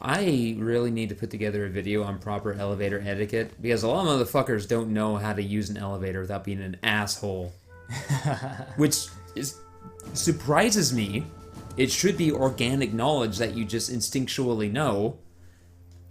I really need to put together a video on proper elevator etiquette because a lot of motherfuckers don't know how to use an elevator without being an asshole. Which surprises me. It should be organic knowledge that you just instinctually know.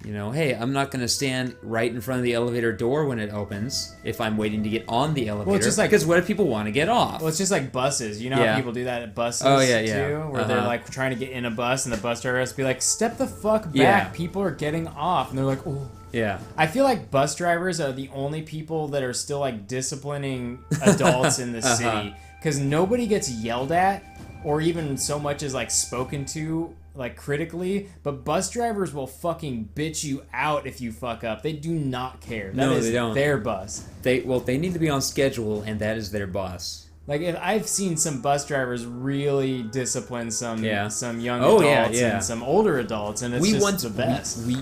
You know, hey, I'm not going to stand right in front of the elevator door when it opens if I'm waiting to get on the elevator. Well, it's just like, because what if people want to get off? Well, it's just like buses. You know how people do that at buses too? Where they're like trying to get in a bus and the bus driver has to be like, step the fuck back. People are getting off. And they're like, oh. Yeah. I feel like bus drivers are the only people that are still like disciplining adults in the city. Because nobody gets yelled at or even so much as like spoken to like critically, but bus drivers will fucking bitch you out if you fuck up. They do not care. That is their bus. They need to be on schedule, and that is their bus. Like, if I've seen some bus drivers really discipline some young adults and some older adults, and it's just the best. We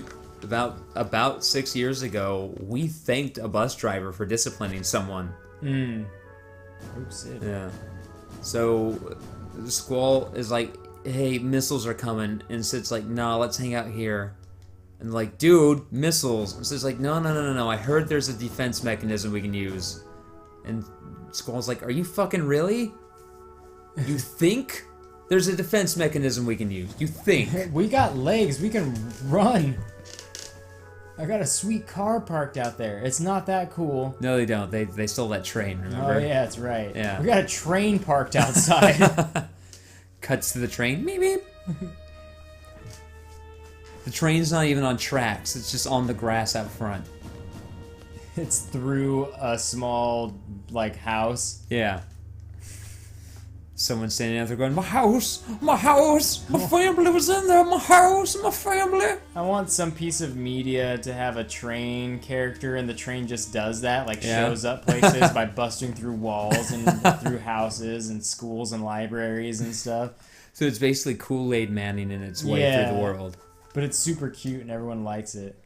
about 6 years ago, we thanked a bus driver for disciplining someone. Oops, yeah. So the Squall is like, hey, missiles are coming. And Sid's like, nah, let's hang out here. And like, dude, missiles. And Sid's like, no. I heard there's a defense mechanism we can use. And Squall's like, are you fucking really? You think there's a defense mechanism we can use? You think? We got legs. We can run. I got a sweet car parked out there. It's not that cool. No, they don't. They stole that train, remember? Oh, yeah, that's right. Yeah. We got a train parked outside. Cuts to the train. Beep, beep. The train's not even on tracks. It's just on the grass out front. It's through a small, like, house. Yeah. Someone standing out there going, my house, my family was in there, my house, my family. I want some piece of media to have a train character and the train just does that, like shows up places by busting through walls and through houses and schools and libraries and stuff. So it's basically Kool-Aid Manning in its way through the world. But it's super cute and everyone likes it.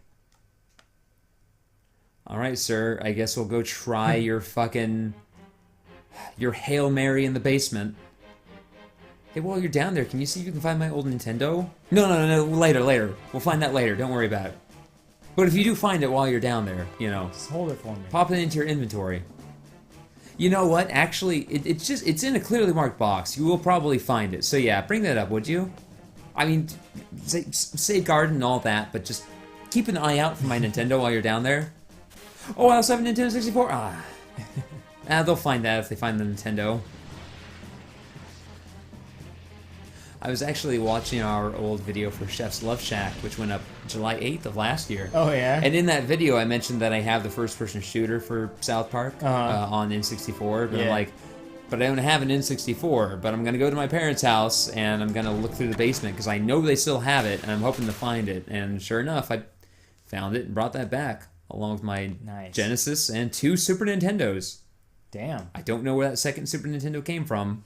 Alright, sir, I guess we'll go try your Hail Mary in the basement. Hey, while you're down there, can you see if you can find my old Nintendo? No, later. We'll find that later, don't worry about it. But if you do find it while you're down there, you know... Just hold it for me. Pop it into your inventory. You know what? Actually, it's in a clearly marked box. You will probably find it. So yeah, bring that up, would you? I mean, say garden and all that, but just keep an eye out for my Nintendo while you're down there. Oh, I also have a Nintendo 64. They'll find that if they find the Nintendo. I was actually watching our old video for Chef's Love Shack, which went up July 8th of last year. Oh, yeah? And in that video, I mentioned that I have the first-person shooter for South Park on N64. But I'm like, but I don't have an N64, but I'm going to go to my parents' house, and I'm going to look through the basement, because I know they still have it, and I'm hoping to find it. And sure enough, I found it and brought that back, along with my Genesis and 2 Super Nintendos. Damn. I don't know where that second Super Nintendo came from.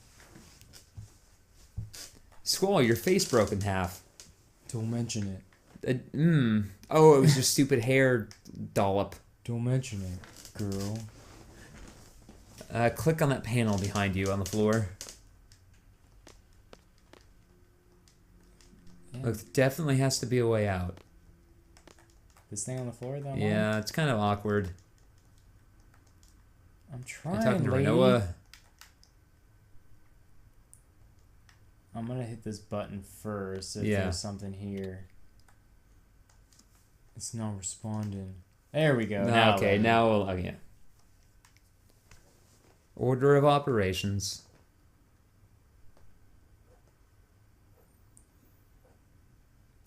Squall, your face broke in half. Don't mention it. Oh, it was your stupid hair dollop. Don't mention it, girl. Click on that panel behind you on the floor. Yeah. Look, definitely has to be a way out. This thing on the floor, though? Yeah, it's kind of awkward. I'm trying, talking to lady. Renoa. I'm gonna hit this button first if there's something here. It's not responding. There we go. Now, okay, now we'll... Okay. Order of operations.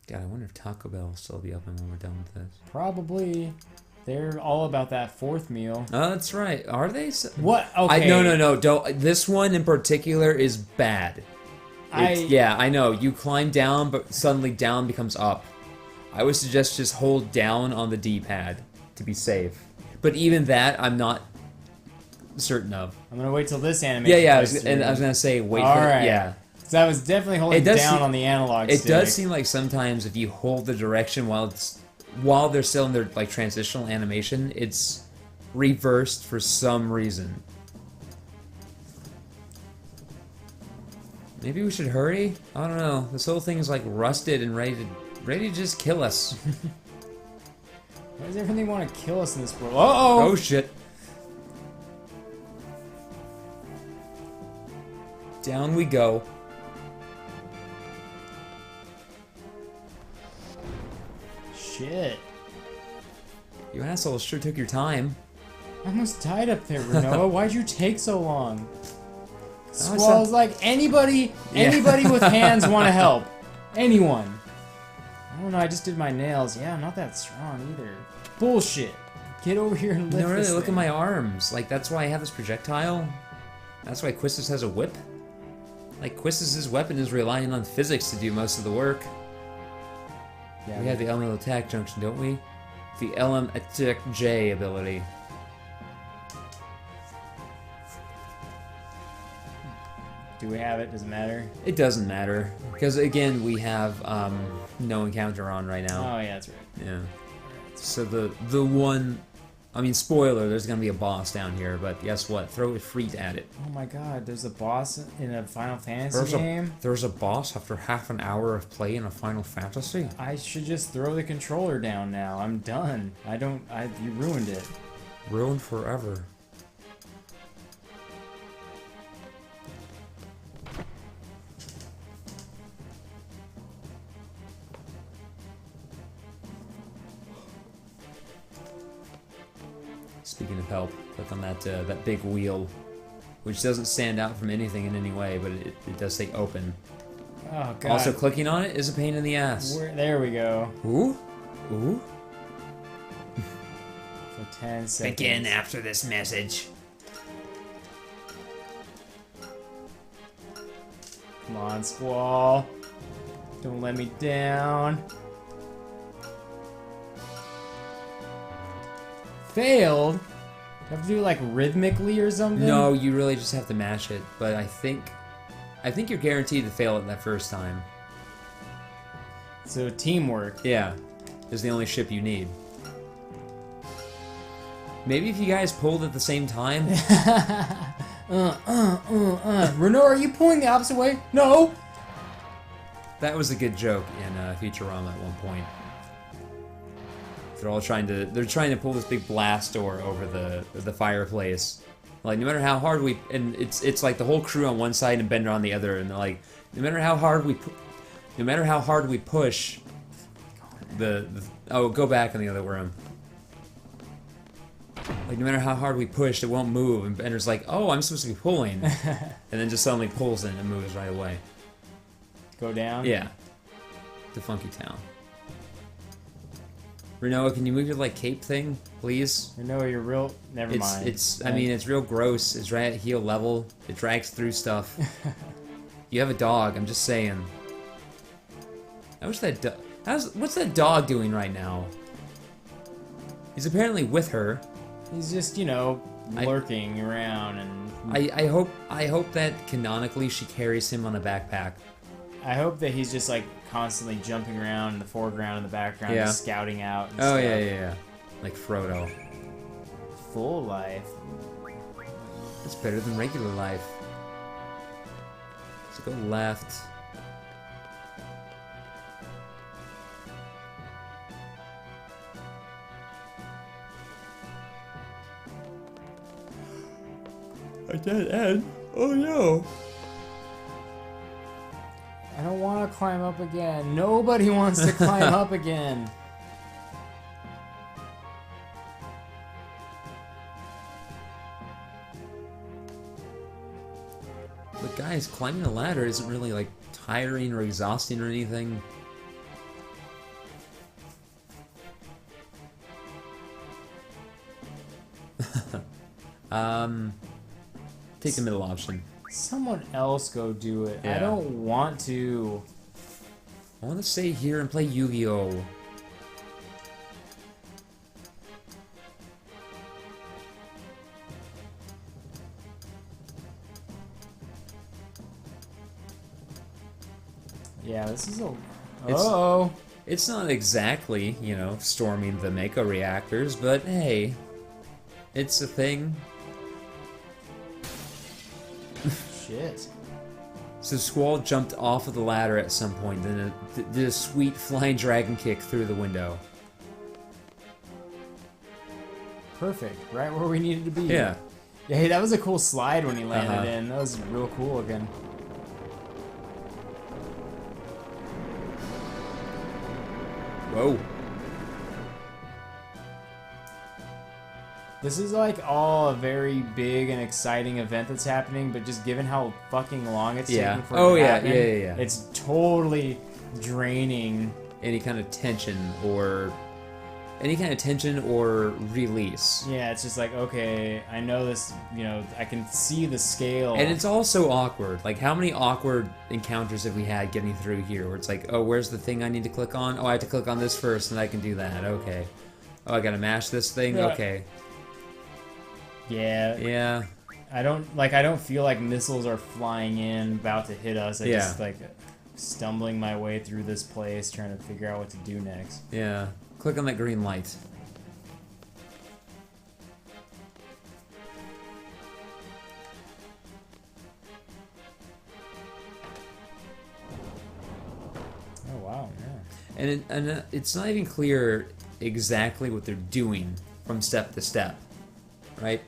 God, I wonder if Taco Bell will still be open when we're done with this. Probably. They're all about that fourth meal. Oh, that's right. Are they? What? Okay. No. Don't. This one in particular is bad. Yeah, I know. You climb down, but suddenly down becomes up. I would suggest just hold down on the D-pad to be safe. But even that, I'm not certain of. I'm gonna wait till this animation. Yeah. I was gonna say wait for it. Yeah. Because I was definitely holding down on the analog stick. It does seem like sometimes if you hold the direction while they're still in their like transitional animation, it's reversed for some reason. Maybe we should hurry? I don't know. This whole thing is like rusted and ready to ready to just kill us. Why does everything want to kill us in this world? Uh-oh! Oh shit. Down we go. Shit. You assholes sure took your time. I almost died up there, Renoa. Why'd you take so long? it's Squall's like, anybody with hands want to help. Anyone. I don't know, I just did my nails. Yeah, I'm not that strong either. Bullshit. Get over here and lift No, really, this look at thing. my arms. Like, that's why I have this projectile. That's why Quistis has a whip. Like, Quistis' weapon is relying on physics to do most of the work. Yeah, We have the elemental attack junction, don't we? The LM attack J ability. do we have it? Does it matter? It doesn't matter. Because, again, we have no encounter on right now. Oh, yeah, that's right. Yeah. So the one... I mean, spoiler, there's gonna be a boss down here, but guess what? Throw a freet at it. Oh my god, there's a boss in a Final Fantasy game? There's a boss after half an hour of play in a Final Fantasy? I should just throw the controller down now. I'm done. You ruined it. Ruined forever. Speaking of help, click on that big wheel, which doesn't stand out from anything in any way, but it does say open. Oh god. Also, clicking on it is a pain in the ass. There we go. Ooh, ooh. For 10 seconds. Begin after this message. Come on, Squall. Don't let me down. Failed? You have to do it like rhythmically or something? No, you really just have to mash it. But I think you're guaranteed to fail it that first time. So teamwork. Yeah, is the only ship you need. Maybe if you guys pulled at the same time. Renault, are you pulling the opposite way? No. That was a good joke in Futurama at one point. They're trying to pull this big blast door over the fireplace. Like, no matter how hard it's like the whole crew on one side and Bender on the other, and they're like, no matter how hard we push oh, go back in the other room. Like, no matter how hard we push, it won't move, and Bender's like, oh, I'm supposed to be pulling, and then just suddenly pulls it and it moves right away. Go down? Yeah. The Funky Town. Renoa, can you move your, like, cape thing, please? Renault, you're real... Never mind. I mean, it's real gross. It's right at heel level. It drags through stuff. You have a dog, I'm just saying. I wish that what's that dog doing right now? He's apparently with her. He's just, you know, lurking around and... I hope that canonically she carries him on a backpack. I hope that he's just, like, constantly jumping around in the foreground and the background, Yeah. just scouting out and Oh, stuff. yeah. Like Frodo. Full life. It's better than regular life. So go left. A dead end? Oh no. I don't want to climb up again. Nobody wants to climb up again. But guys, climbing a ladder isn't really like tiring or exhausting or anything. Take the middle option. Someone else go do it. I Yeah. don't want to. I want to stay here and play Yu-Gi-Oh! Yeah, this is a... Uh-oh. It's not exactly, you know, storming the Mako reactors, but hey, it's a thing. Shit. So Squall jumped off of the ladder at some point, then did a sweet flying dragon kick through the window. Perfect. Right where we needed to be. Yeah. Yeah, hey, that was a cool slide when he landed in. That was real cool looking. Whoa. This is like all a very big and exciting event that's happening, but just given how fucking long it's taking for it to happen, it's totally draining. Any kind of tension or release. Yeah, it's just like, okay, I know this, you know, I can see the scale. And it's all so awkward. Like, how many awkward encounters have we had getting through here where it's like, oh, where's the thing I need to click on? Oh, I have to click on this first and I can do that. Okay. Oh, I gotta mash this thing? Okay. Yeah. Yeah. I don't feel like missiles are flying in, about to hit us. I just, like, stumbling my way through this place, trying to figure out what to do next. Yeah. Click on that green light. Oh, wow, yeah. And it's not even clear exactly what they're doing from step to step, right?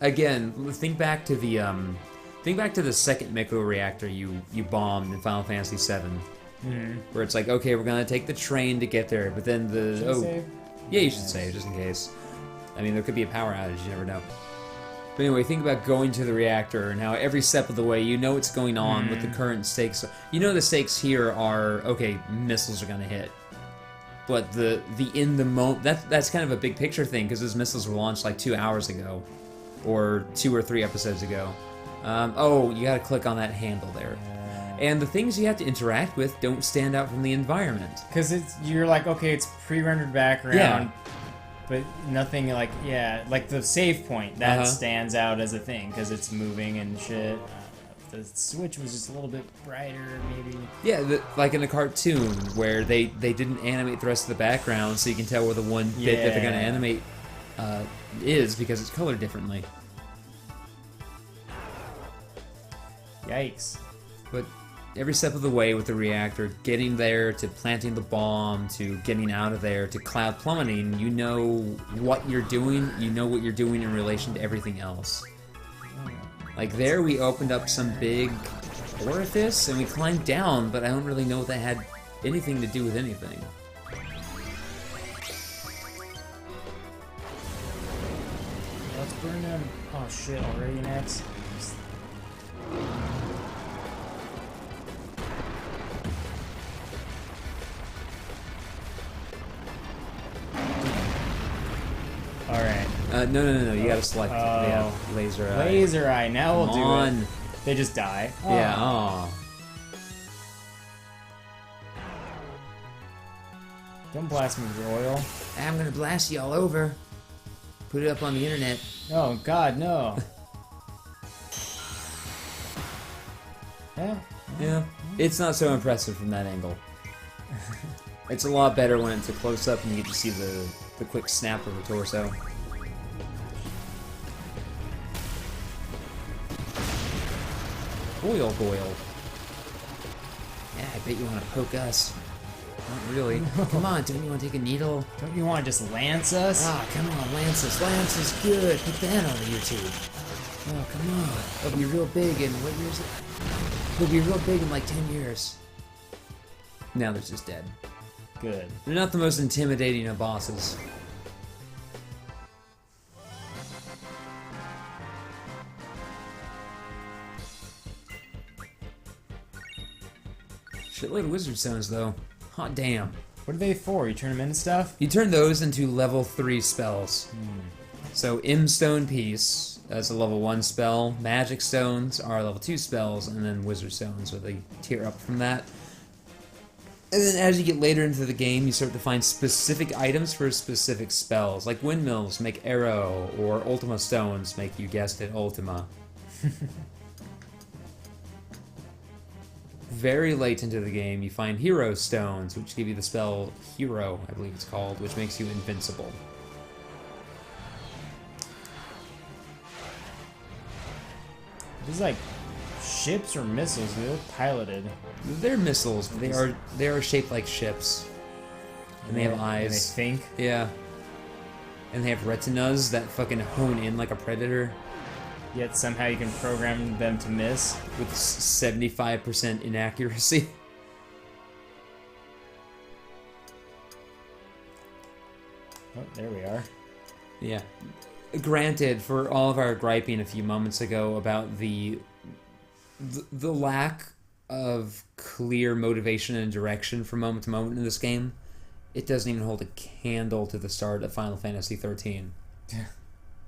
Again, think back to the second Miko reactor you bombed in Final Fantasy VII, where it's like, okay, we're gonna take the train to get there, but then Save? Yeah, you should save just in case. I mean, there could be a power outage, you never know. But anyway, think about going to the reactor and how every step of the way you know what's going on with the current stakes. You know the stakes here are, okay, missiles are gonna hit. But the in the moment, that's kind of a big picture thing, because those missiles were launched like 2 hours ago. Or 2 or 3 episodes ago. Oh, you gotta click on that handle there. And the things you have to interact with don't stand out from the environment. Because you're like, okay, it's pre-rendered background, but nothing like, like the save point, that stands out as a thing, because it's moving and shit. The switch was just a little bit brighter, maybe. Yeah, like in a cartoon, where they didn't animate the rest of the background, so you can tell where the one bit that they're gonna animate is, because it's colored differently. Yikes. But every step of the way with the reactor, getting there to planting the bomb, to getting out of there, to cloud plummeting, you know what you're doing, you know what you're doing in relation to everything else. Like there we opened up some big orifice and we climbed down, but I don't really know if that had anything to do with anything. Let's burn them. Oh shit, already next. Alright. No, you gotta select laser eye. Laser eye, now we'll do it. They just die. Yeah, aw. Don't blast me with oil. I'm gonna blast you all over. Put it up on the internet. Oh god, no. Yeah. It's not so impressive from that angle. It's a lot better when it's a close-up and you get to see the quick snap of the torso. Boil. Yeah, I bet you want to poke us. Not really. Come on, don't you want to take a needle? Don't you want to just lance us? Ah, come on, lance us. Lance is good. Put that on YouTube. Oh, come on. It'll be real big in, what year is it? It'll be real big in like 10 years. Now they're just dead. Good. They're not the most intimidating of bosses. Shitload of wizard stones, though. Hot damn. What are they for? You turn them into stuff? You turn those into level 3 spells. So M Stone Piece is a level 1 spell, Magic Stones are level 2 spells, and then Wizard Stones, so they tier up from that. And then as you get later into the game, you start to find specific items for specific spells, like windmills make arrow, or Ultima Stones make, you guessed it, Ultima. Very late into the game, you find Hero Stones, which give you the spell Hero, I believe it's called, which makes you invincible. This is like ships or missiles? They're piloted. They're missiles. They are shaped like ships. And they have eyes. And they think. Yeah. And they have retinas that fucking hone in like a predator. Yet somehow you can program them to miss. With 75% inaccuracy. Oh, there we are. Yeah. Granted, for all of our griping a few moments ago about the lack of clear motivation and direction from moment to moment in this game, it doesn't even hold a candle to the start of Final Fantasy XIII.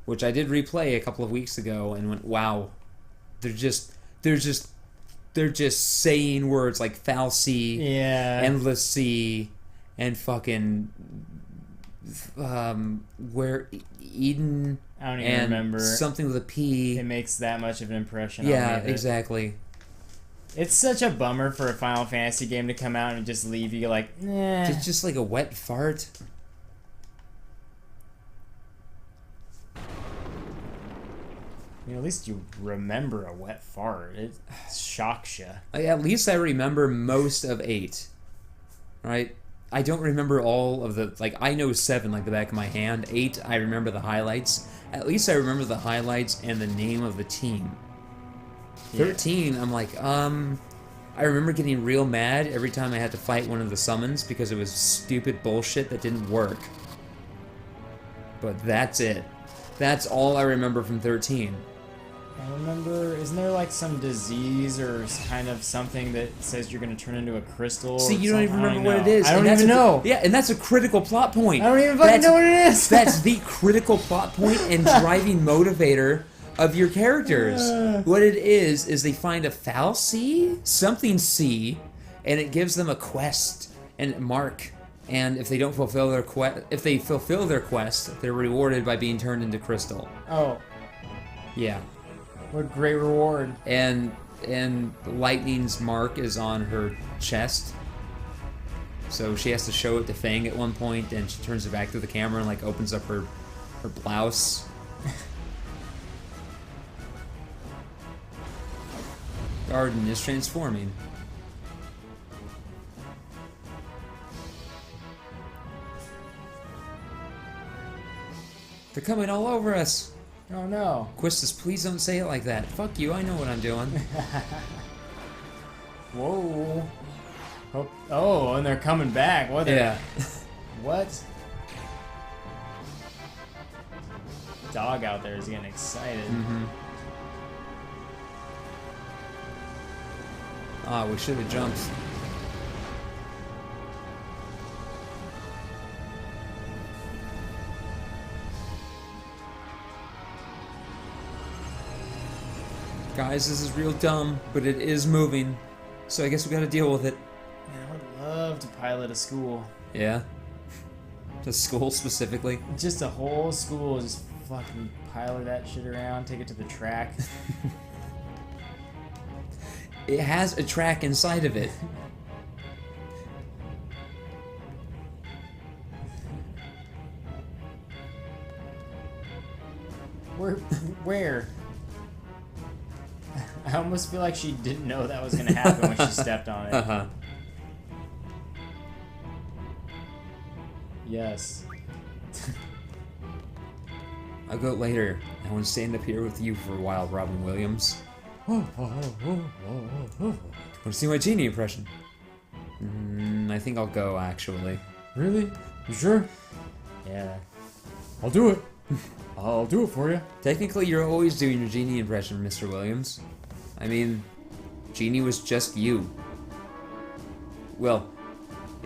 Which I did replay a couple of weeks ago and went, wow, they're just saying words like fal'C, endless sea, and fucking where Eden. I don't even remember. Something with a P. It makes that much of an impression on Yeah, me. exactly. It's such a bummer for a Final Fantasy game to come out and just leave you like, nah. It's just like a wet fart. I mean, at least you remember a wet fart. It shocks you. At least I remember most of 8. Right? I don't remember all of the... Like, I know 7 like the back of my hand. 8, I remember the highlights. At least I remember the highlights and the name of the team. 13, I'm like, I remember getting real mad every time I had to fight one of the summons because it was stupid bullshit that didn't work. But that's it. That's all I remember from 13. I remember, isn't there like some disease or kind of something that says you're going to turn into a crystal? See, you don't even remember what it is. I don't even know. Yeah, and that's a critical plot point. I don't even fucking know what it is. That's the critical plot point and driving motivator of your characters. What it is they find a fal'C, something C, and it gives them a quest and mark. And if they don't fulfill their quest, they're rewarded by being turned into crystal. Oh. Yeah. What great reward. And Lightning's mark is on her chest. So she has to show it to Fang at one point, and she turns it back to the camera and like opens up her blouse. Garden is transforming. They're coming all over us. Oh no. Quistis, please don't say it like that. Fuck you, I know what I'm doing. Whoa. Oh, and they're coming back. What? Yeah. What? Dog out there is getting excited. Mm-hmm. Ah, we should have jumped. Guys, this is real dumb, but it is moving. So I guess we gotta deal with it. Man, I would love to pilot a school. Yeah? The school specifically? Just a whole school, just fucking pilot that shit around, take it to the track. It has a track inside of it. Where? I almost feel like she didn't know that was going to happen when she stepped on it. Uh-huh. Yes. I'll go later. I want to stand up here with you for a while, Robin Williams. Want to see my genie impression? I think I'll go, actually. Really? You sure? Yeah. I'll do it. I'll do it for you. Technically, you're always doing your genie impression, Mr. Williams. I mean, Genie was just you. Well,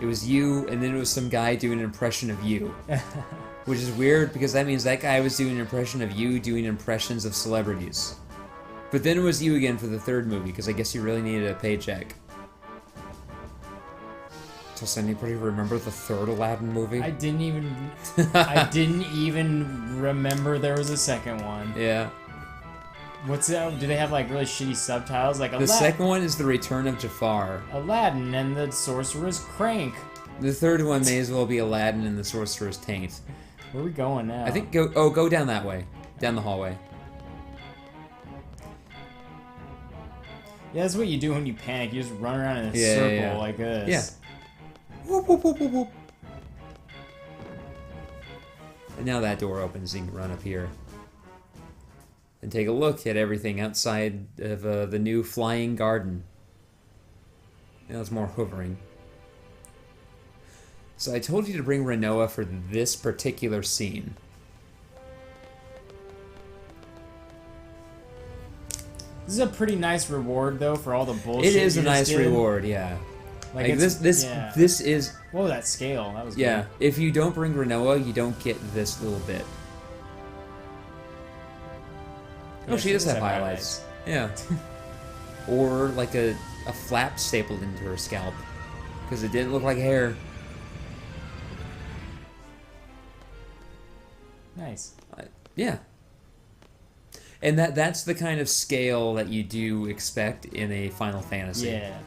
it was you, and then it was some guy doing an impression of you. Which is weird, because that means that guy was doing an impression of you doing impressions of celebrities. But then it was you again for the third movie, because I guess you really needed a paycheck. Does anybody remember the third Aladdin movie? I didn't even remember there was a second one. Yeah. What's that? Do they have like really shitty subtitles? Like the second one is The Return of Jafar. Aladdin and the Sorcerer's Crank. The third one may as well be Aladdin and the Sorcerer's Taint. Where are we going now? I think go down that way. Down the hallway. Yeah, that's what you do when you panic. You just run around in a circle like this. Yeah. Whoop, whoop, whoop, whoop, whoop. And now that door opens, you can run up here. And take a look at everything outside of the new flying garden. Now it's more hovering. So I told you to bring Renoa for this particular scene. This is a pretty nice reward, though, for all the bullshit. It is a nice reward, yeah. Like this is. Whoa, that scale. That was good. Yeah. If you don't bring Renoa, you don't get this little bit. Yeah, Oh, she does have highlights. Yeah. Or like a flap stapled into her scalp, because it didn't look like hair. Nice. Yeah. And that's the kind of scale that you do expect in a Final Fantasy. Yeah.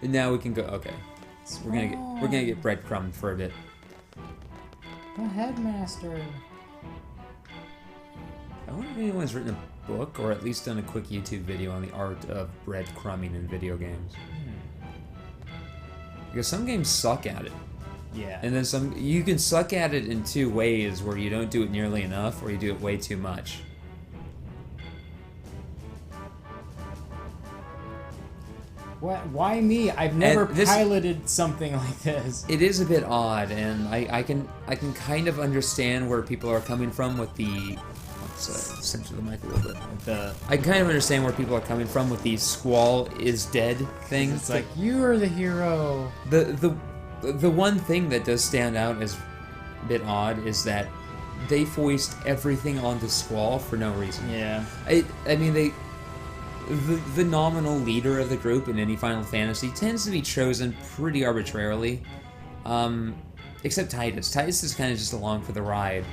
And now we can go. Okay, so we're gonna get breadcrumbed for a bit. The headmaster. I wonder if anyone's written a book or at least done a quick YouTube video on the art of breadcrumbing in video games. Because some games suck at it. Yeah. And then some, you can suck at it in two ways, where you don't do it nearly enough or you do it way too much. What? Why me? I've never piloted something like this. It is a bit odd, and I can kind of understand where people are coming from with the. Let's center the mic a little bit. I can kind of understand where people are coming from with the Squall is dead thing. It's like, you are the hero. The one thing that does stand out as a bit odd is that they foist everything onto Squall for no reason. Yeah. I mean, the nominal leader of the group in any Final Fantasy tends to be chosen pretty arbitrarily. Except Titus. Titus is kind of just along for the ride.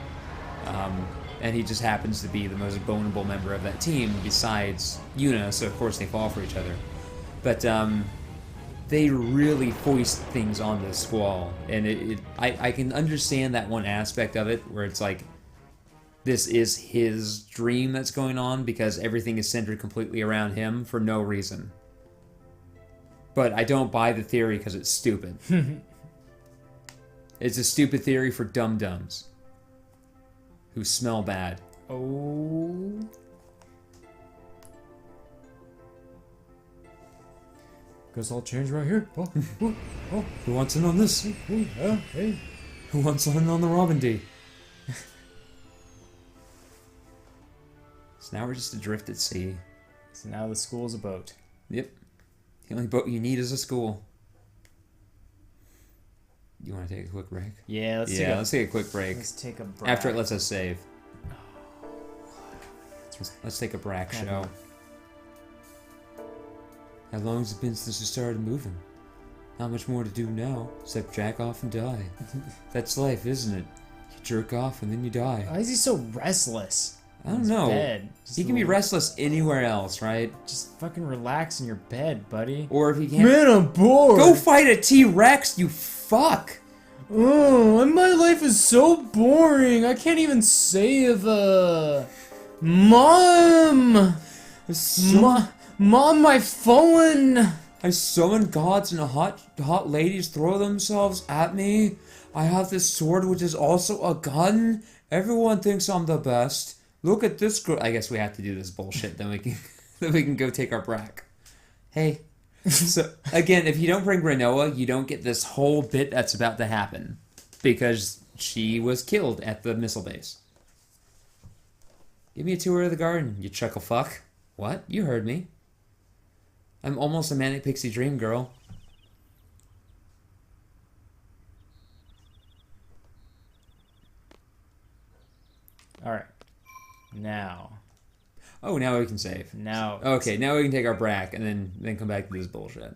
And he just happens to be the most vulnerable member of that team besides Yuna, so of course they fall for each other. But they really foist things on the Squall, and I can understand that one aspect of it, where it's like, this is his dream that's going on because everything is centered completely around him for no reason. But I don't buy the theory because it's stupid. It's a stupid theory for dum-dums who smell bad. Oh. Guess I'll change right here. Oh. Who wants in on this? Hey. Who wants in on the Robin D? So now we're just adrift at sea. So now the school's a boat. Yep. The only boat you need is a school. You want to take a quick break? Yeah, let's take a quick break. Let's take a break. After it lets us save. Let's take a break show. How long has it been since we started moving? Not much more to do now, except jack off and die. That's life, isn't it? You jerk off and then you die. Why is he so restless? I don't know. Bed. He can be restless anywhere else, right? Just fucking relax in your bed, buddy. Or if he can't... Man, I'm bored! Go fight a T-Rex, you fuck! Oh, my life is so boring. I can't even save Mom! Mom, my phone! I summon gods and hot ladies throw themselves at me. I have this sword which is also a gun. Everyone thinks I'm the best. Look at this girl. I guess we have to do this bullshit, then we can go take our brack. Hey. So, again, if you don't bring Renoa, you don't get this whole bit that's about to happen. Because she was killed at the missile base. Give me a tour of the garden, you chuckle fuck. What? You heard me. I'm almost a manic pixie dream girl. Alright. Now. Oh, now we can save. Now. Okay, now we can take our brack and then come back to this bullshit.